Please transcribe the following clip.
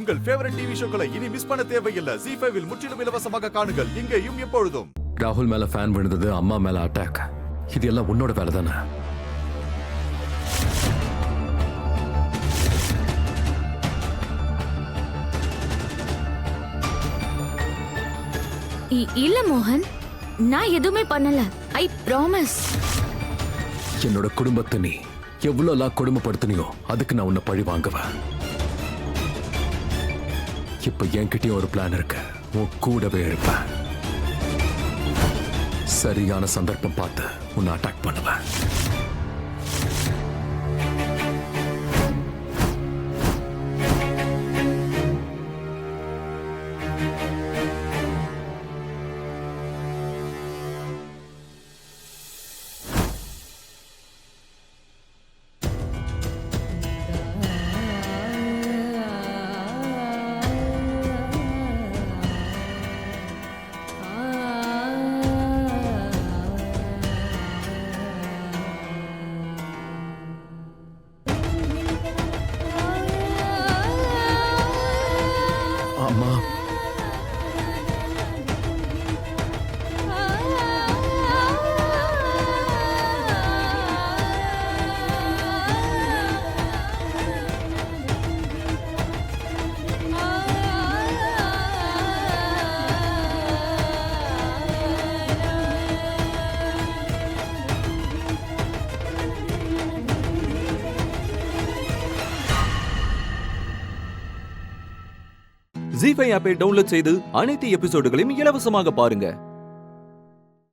உங்கள் favourite TV ஷோக்களை இனி miss பண்ண தேவையில்லை. ZEE5 இல் முற்றிலும் இலவசமாக காணுங்கள், இங்கேயும் எப்பொழுதும். ராகுல் மேல ஃபேன் விழுந்தது, அம்மா மேல அட்டாக். இது எல்லாம் உன்னோட வேலை தானே? இல்ல மோகன், நான் எதுவுமே பண்ணல. I promise. என்னோட குடும்பத்தை நீ எவ்வளவு கொடுமைப்படுத்தினியோ அதுக்கு நான் உன்னை பழி வாங்குவேன். இப்ப என்கிட்டயும் ஒரு பிளான் இருக்கு. உன் கூடவே இருப்பேன். சரியான சந்தர்ப்பம் பார்த்து உன்னை அட்டாக் பண்ணுவேன். அம்மா, ZEE5 ஆப்பை டவுன்லோட் செய்து அனைத்து எபிசோடுகளையும் இலவசமாக பாருங்க.